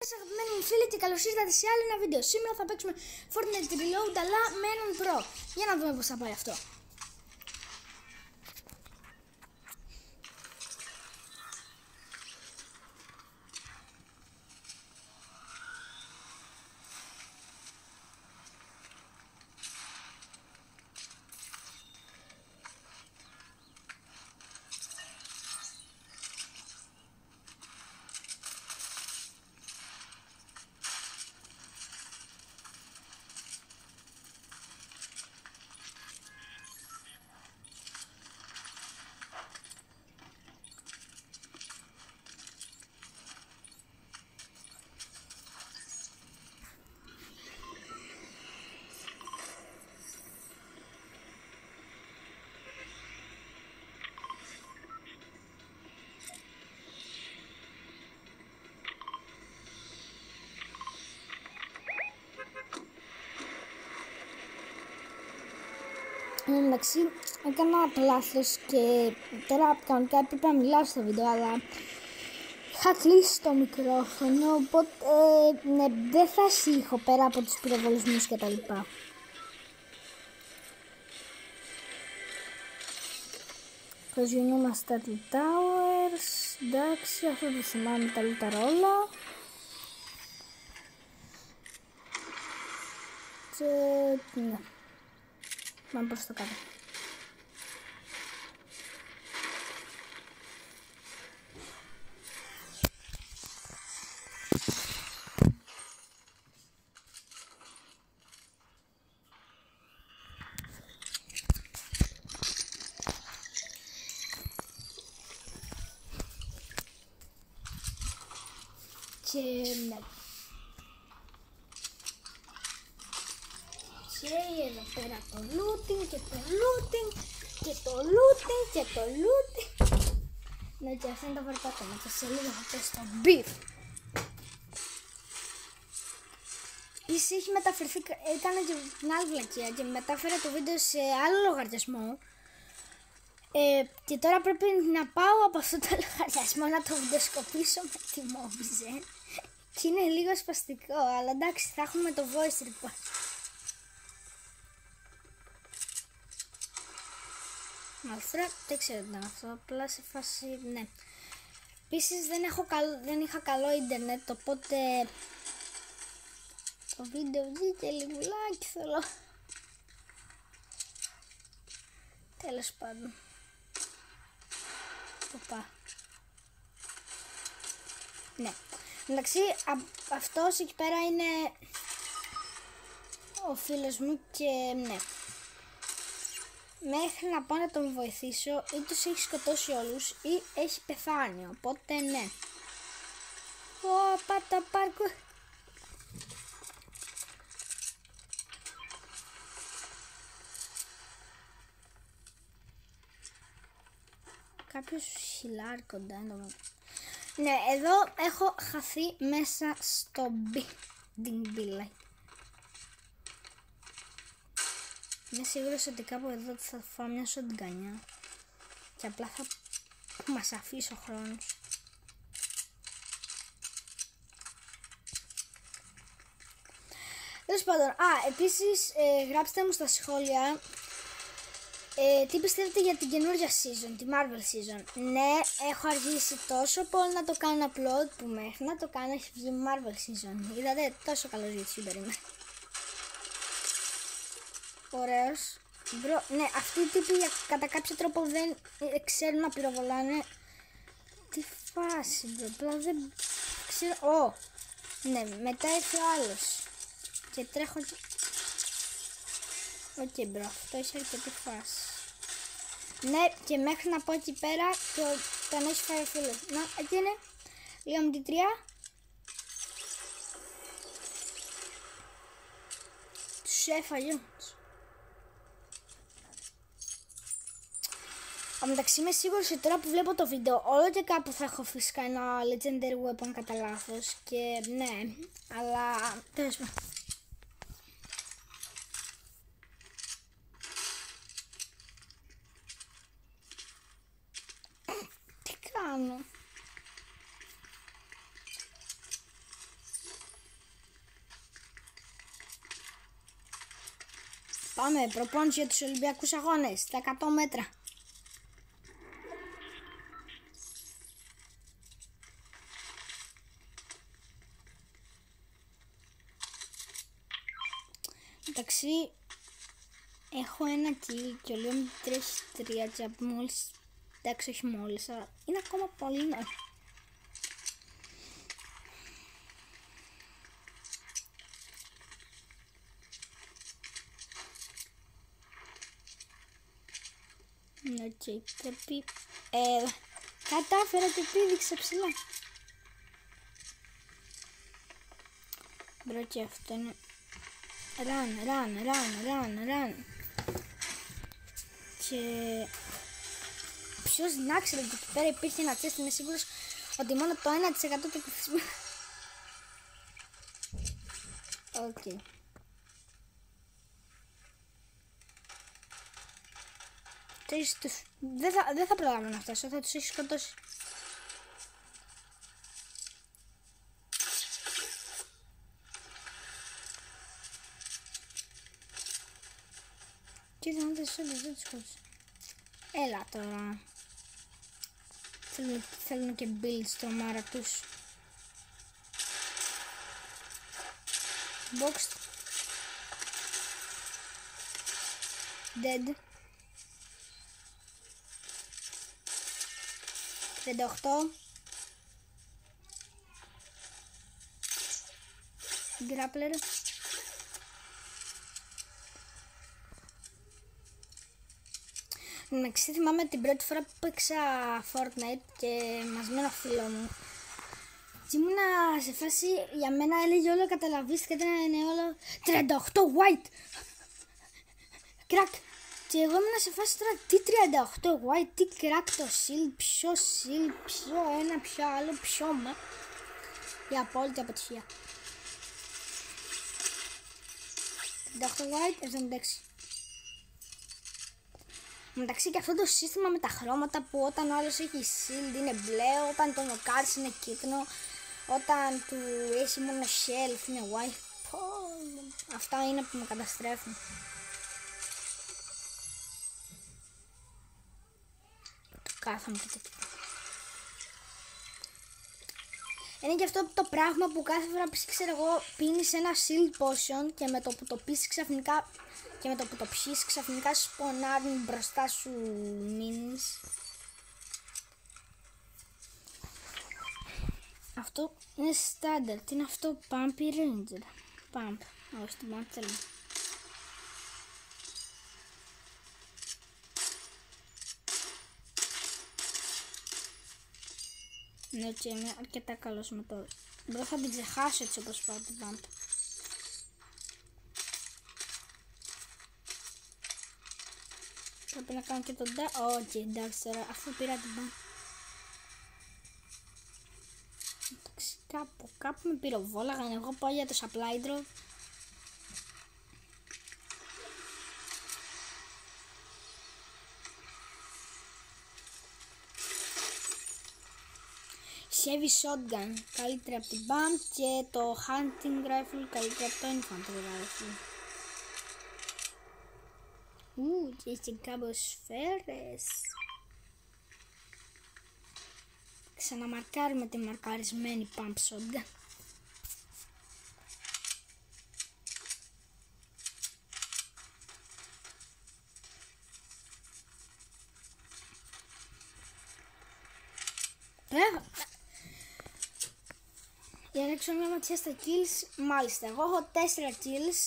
σας αγαπημένοι μου φίλοι και καλώς ήρθατε σε άλλο ένα βίντεο. Σήμερα θα παίξουμε Fortnite Reload αλλά με έναν Pro. Για να δούμε πώς θα πάει αυτό. Εντάξει, έκανα το λάθος και τώρα κανονικά έπρεπε να μιλάω στο βίντεο, αλλά είχα κλείσει το μικρόφωνο, οπότε δεν θα έχει ήχο πέρα από τους πυροβολισμούς και τα λοιπά. Προσγειωνόμαστε τα Towers, εντάξει, αυτό το θυμάμαι, τα λούταρα όλα. Και ναι. Πάμε προς το κάτω. Και ναι. Και εδώ πέρα το looting και το looting και το looting και το looting. Ναι, και αυτά είναι τα βαρκάκια και σε λίγο θα πέσει το beef. Επίσης έχει μεταφερθεί, έκανα και την άλλη βλακεία και μετάφερα το βίντεο σε άλλο λογαριασμό. Και τώρα πρέπει να πάω από αυτό το λογαριασμό να το βιντεοσκοπήσω με τη Mobizen. Και είναι λίγο σπαστικό, αλλά εντάξει, θα έχουμε το voice record. Μάλιστα, δεν ξέρω τι ήταν αυτό, απλά σε φάση, ναι. Επίσης δεν είχα καλό ίντερνετ, οπότε το βίντεο βγήκε λιγουλάκι, θέλω. Τέλος πάντων. Οπα. Ναι. Εντάξει, αυτός εκεί πέρα είναι ο φίλος μου και ναι. Μέχρι να πάω να τον βοηθήσω, ή τους έχει σκοτώσει όλους ή έχει πεθάνει, οπότε ναι. Πάτα πάρκο. Κάποιος χιλάρει κοντά είναι. Ναι, εδώ έχω χαθεί μέσα στο building. Είμαι σίγουρος ότι κάπου εδώ θα φάω μια σοντγκανιά και απλά θα μας αφήσει ο χρόνος. Τέλος πάντων, επίσης γράψτε μου στα σχόλια τι πιστεύετε για την καινούργια season, τη Marvel season. Ναι, έχω αργήσει τόσο πολύ να το κάνω upload που μέχρι να το κάνω έχει βγει Marvel season. Είδατε, τόσο καλός YouTuber είμαι. Ωραίος. Μπρο, ναι, αυτοί οι τύποι κατά κάποιο τρόπο δεν ξέρουν να πυροβολάνε. Τι φάση, μπρο, απλά δεν ξέρω. Ναι, μετά ήρθε ο άλλος και τρέχω. Οκ, μπρο, αυτό έχει αρκετή φάση. Ναι, και μέχρι να πω εκεί πέρα τον έχει φάει ο φίλος. Να, εκεί είναι. Λίγο με την 3. Τους έφαγε όμως. Μεταξύ είμαι σίγουρος ότι τώρα που βλέπω το βίντεο όλο και κάπου θα έχω φυσικά ένα legendary weapon κατά λάθος και ναι, αλλά τέλος πάντων. Τι κάνω? Πάμε, προπόνηση για τους Ολυμπιακούς Αγώνες, τα 100 μέτρα. Εντάξει, έχω ένα kill και ο Λιό μου τρέχει 3 και μόλις, εντάξει όχι μόλις, αλλά είναι ακόμα πολύ νωρίς. Οκ, πρέπει, κατάφερα και πήδηξα ψηλά. Μπρο και αυτό είναι. Run. Και ποιος να ξέρει ότι εκεί πέρα υπήρχε ένα τσέστη, είμαι σίγουρος ότι μόνο το 1% του πληθυσμού. Οκ. Δεν θα προλάβω να φτάσω, θα τους έχει σκοτώσει. Και δεν τους σκότωσε. Έλα τώρα. Θέλουν και build στο μάρα τους. Boxed. Dead. 38. Grappler. Εντάξει, θυμάμαι την πρώτη φορά που παίξα Fortnite και μαζί με ένα φίλο μου. Και ήμουνα σε φάση, για μένα έλεγε όλο καταλαβίστηκα, ήταν όλο 38 white. Crack. Και εγώ ήμουνα σε φάση τώρα, τι 38 white, τι crack το shield, ποιο shield, ποιο ένα, ποιο άλλο, ποιο μα. Η απόλυτη αποτυχία. 38 white, 76. Μεταξύ και αυτό το σύστημα με τα χρώματα που όταν ο άλλος έχει shield είναι μπλε, όταν το νοκάρεις είναι κίτρινο, όταν του έχει μόνο shelf είναι white. Αυτά είναι που με καταστρέφουν. Το κάθομαι και τέτοιο. Είναι και αυτό το πράγμα που κάθε φορά ξέρω εγώ πίνεις ένα shield potion και με το που το πεις ξαφνικά και με το που το πιείς ξαφνικά σπονάρουν μπροστά σου μίνις. Αυτό είναι standard. Τι είναι αυτό? Pump ή Ranger? Pump. Όχι, την Pump θέλω. Ναι, και είμαι αρκετά καλός με το. Μπρο θα την ξεχάσω έτσι όπως πάω την Pump. Πρέπει να κάνω και τον dash. Όχι, εντάξει τώρα, αφού πήρα την Pump. Εντάξει, κάπου με πυροβόλαγαν. Εγώ πάω για το supply drop. Heavy shotgun καλύτερα από την Pump και το hunting rifle καλύτερα από το infantry rifle. Και έχει καμποσφαίρες. Ξαναμαρκάρουμε τη μαρκαρισμένη Pump shotgun. Για να ρίξω μια ματιά στα kills, μάλιστα, εγώ έχω 4 kills,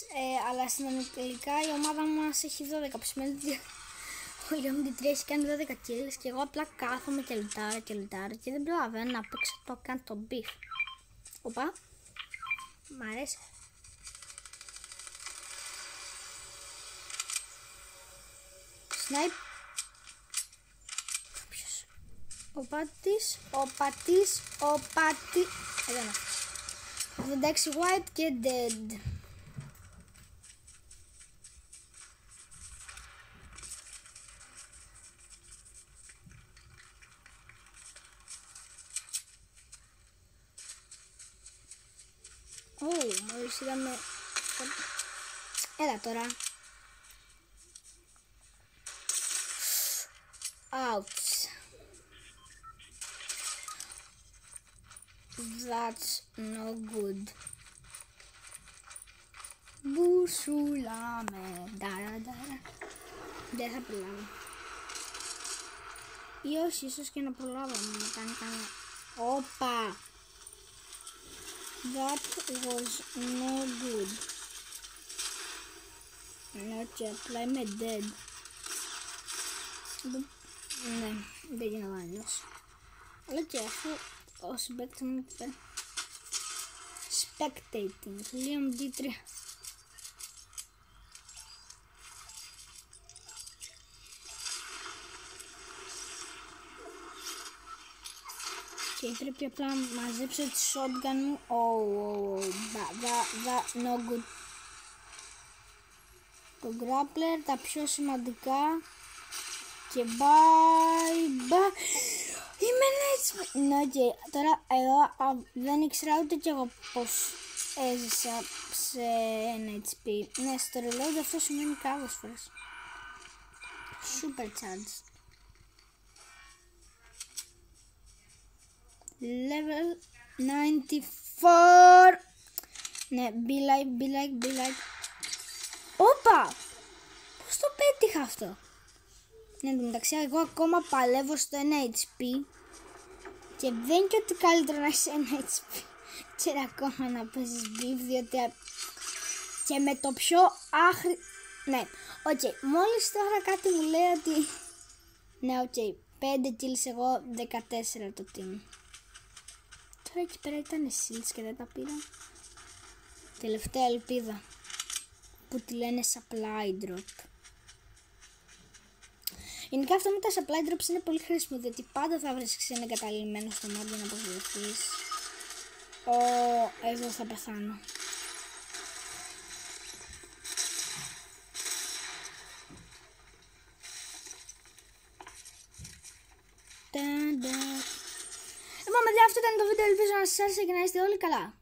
αλλά συνολικά η ομάδα μας έχει 12, που σημαίνει ότι ο Ιωμντιτρή έχει κάνει 12 kills και εγώ απλά κάθομαι και λουτάρω και δεν προλαβαίνω να παίξω το καν το beef. Οπα, μ' αρέσει. Snipe. Ο πατής. Εδώ είναι. 86 white και dead. Μόλις είδαμε. Έλα τώρα. Ouch. That's no good. Μπουσούλα με νταρα. Δεν θα προλάβω. Ή όχι, ίσως και να προλάβω. Να κάνει κανένα. Όπα. That was no good. Ναι, και απλά είμαι dead. Ναι, δεν γίνω άλλος. Αλλά και αφού ο συμπαίκτης μου είπε spectating, Liam D3. Και πρέπει απλά να μαζέψω τη shotgun μου. No good. Το grappler, τα πιο σημαντικά. Και bye. Είμαι έτσι. Ναι, και τώρα εγώ δεν ήξερα ούτε κι εγώ πως έζησα σε NHP. Ναι, στο reload αυτό σημαίνει κάποιες φορές. Super charge. Level 94. Ναι, be like. Όπα! Πώς το πέτυχα αυτό? Ναι, εντωμεταξύ εγώ ακόμα παλεύω στο 1 HP. Και δεν είναι και ότι καλύτερο να έχεις 1 HP και ακόμα να παίζεις beef, διότι και με το πιο άχρη... Ναι, οκ, μόλις τώρα κάτι μου λέει ότι... Ναι, οκ, 5 kills εγώ, 14 το team. Τώρα εκεί πέρα ήταν shields και δεν τα πήρα. Τελευταία ελπίδα που τη λένε supply drop. Γενικά αυτό με τα supply drops είναι πολύ χρήσιμο, διότι πάντα θα βρίσκεις ένα εγκαταλειμμένο στο mob για να αποφευχθείς. Εδώ θα πεθάνω. Λοιπόν, παιδιά, αυτό ήταν το βίντεο. Ελπίζω να σας άρεσε και να είστε όλοι καλά.